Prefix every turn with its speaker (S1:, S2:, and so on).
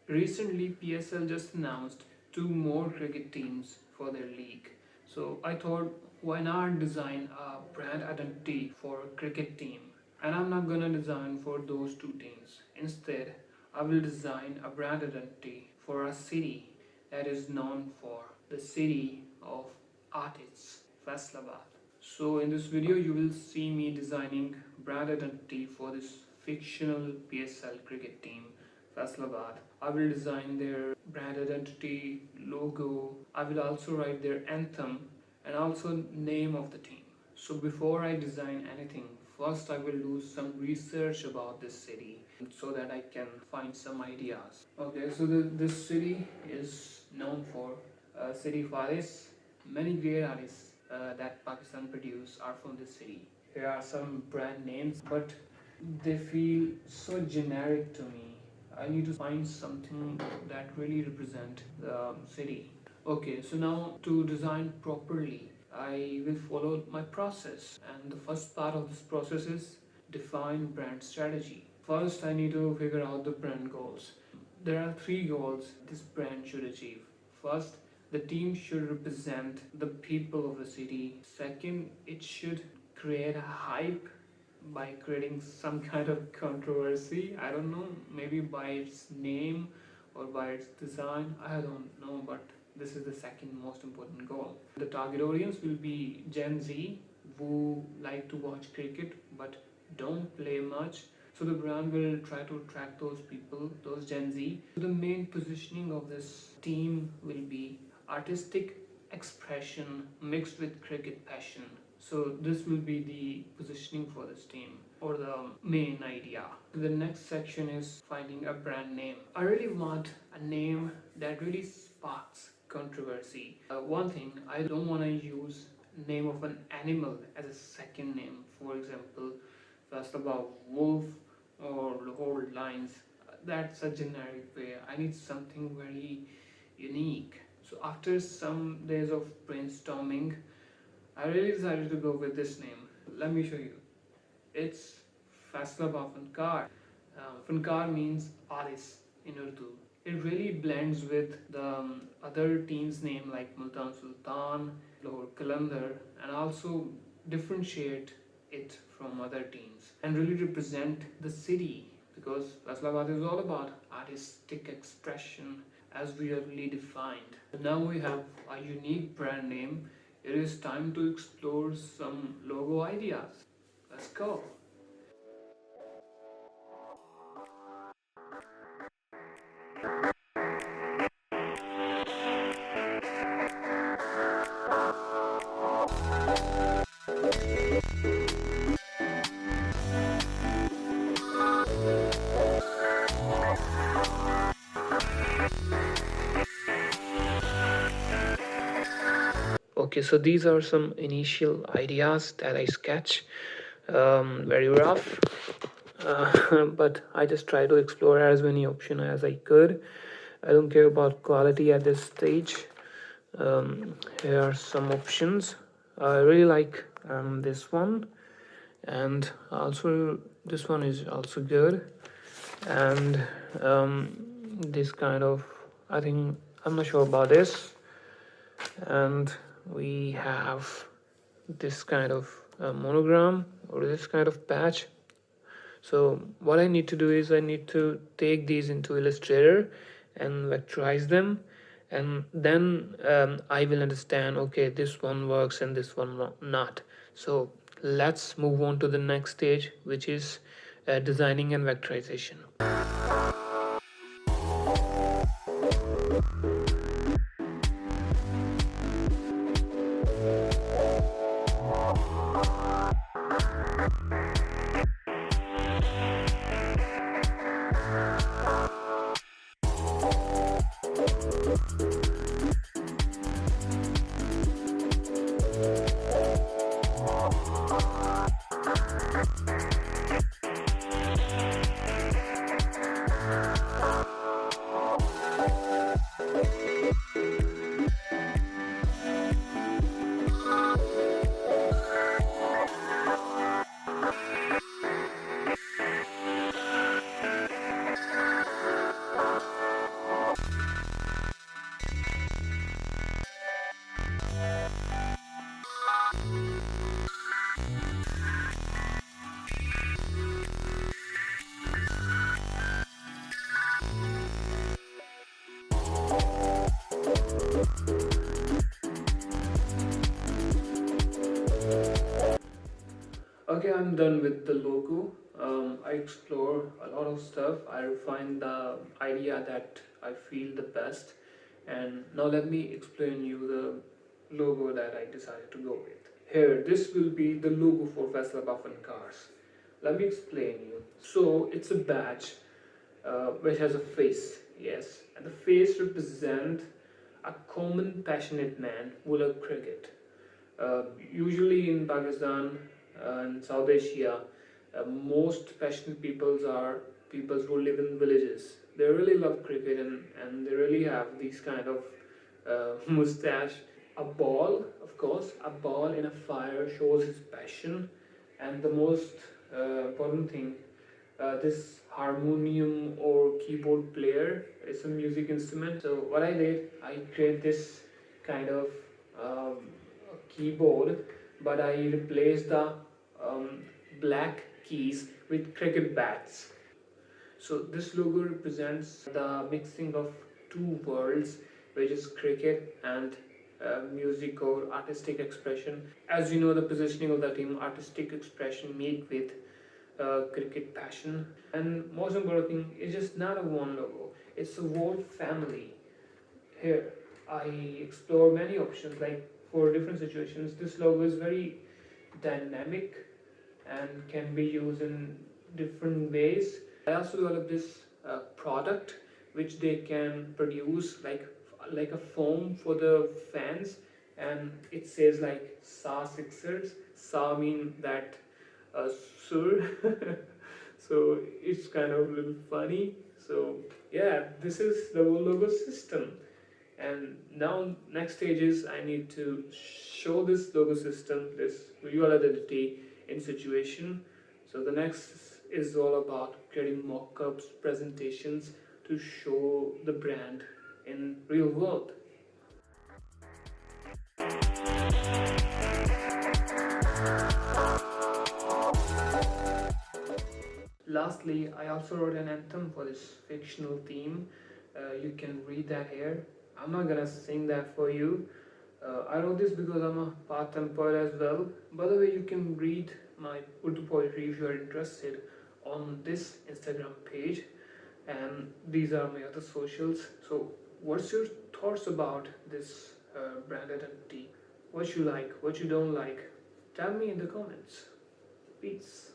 S1: Recently, PSL just announced two more cricket teams for their league. So I thought, why not design a brand identity for a cricket team? And I'm not gonna design for those two teams. Instead, I will design a brand identity for a city that is known for the city of artists, Faisalabad. So in this video, you will see me designing brand identity for this fictional PSL cricket team, Faisalabad. I will design their brand identity, logo. I will also write their anthem and also name of the team. So before I design anything, first I will do some research about this city so that I can find some ideas. Okay, so this city is known for city of artists. Many great artists that Pakistan produce are from this city. Here are some brand names, but they feel so generic to me. I need to find something that really represent the city. Okay, so now to design properly, I will follow my process, and the first part of this process is define brand strategy. First, I need to figure out the brand goals. There are three goals this brand should achieve. First, the team should represent the people of the city. Second, it should create a hype by creating some kind of controversy. I don't know, maybe by its name or by its design. I don't know, but this is the second most important goal. The target audience will be Gen Z who like to watch cricket but don't play much. So the brand will try to attract those people, those Gen Z. So the main positioning of this team will be artistic expression mixed with cricket passion. So this will be the positioning for this team or the main idea. The next section is finding a brand name. I really want a name that really sparks controversy. One thing, I don't want to use name of an animal as a second name. For example, first about wolf or Lahore lions. That's a generic way. I need something very unique. So after some days of brainstorming, I really decided to go with this name. Let me show you. It's Faisalabad Funkar. Funkar means artist in Urdu. It really blends with the other team's name like Multan Sultan, Lahore Qalandar, and also differentiate it from other teams and really represent the city, because Faisalabad is all about artistic expression as we are really defined. Now we have a unique brand name. It is time to explore some logo ideas. Let's go. Okay, so these are some initial ideas that I sketch, very rough, but I just try to explore as many options as I could. I don't care about quality at this stage. Here are some options. I really like this one, and also this one is also good, and this kind of, I think, I'm not sure about this, and we have this kind of monogram or this kind of patch. So what I need to do is I need to take these into Illustrator and vectorize them, and then I will understand, okay, this one works and this one not. So let's move on to the next stage, which is designing and vectorization. Okay, I'm done with the logo. I explore a lot of stuff. I refine the idea that I feel the best. And now let me explain you the logo that I decided to go with. Here, this will be the logo for Vesla Buffon cars. Let me explain you. So it's a badge which has a face, yes, and the face represents a common passionate man who love cricket. Usually in Pakistan and South Asia, most passionate peoples are peoples who live in villages. They really love cricket and they really have these kind of mustache. A ball, of course, a ball in a fire shows his passion, and the most important thing, this harmonium or keyboard player is a music instrument. So what I did, I create this kind of um, keyboard, but I replaced the um, black keys with cricket bats. So this logo represents the mixing of two worlds, which is cricket and music or artistic expression. As you know, the positioning of the team, artistic expression made with cricket passion. And most important thing, it's just not a one logo, it's a whole family. Here I explore many options, like for different situations. This logo is very dynamic and can be used in different ways. I also developed this product which they can produce like a foam for the fans, and it says like SA Sixers. SA mean that sir. So it's kind of a little funny. So yeah, this is the whole logo system. And now next stage is I need to show this logo system, this visual identity in situation. So the next is all about creating mock-ups, presentations to show the brand in real world. Lastly, I also wrote an anthem for this fictional theme. You can read that here. I'm not gonna sing that for you. I wrote this because I'm a part-time poet as well. By the way, you can read my Urdu poetry if you are interested on this Instagram page, and these are my other socials. So what's your thoughts about this brand identity? What you like, what you don't like? Tell me in the comments. Peace.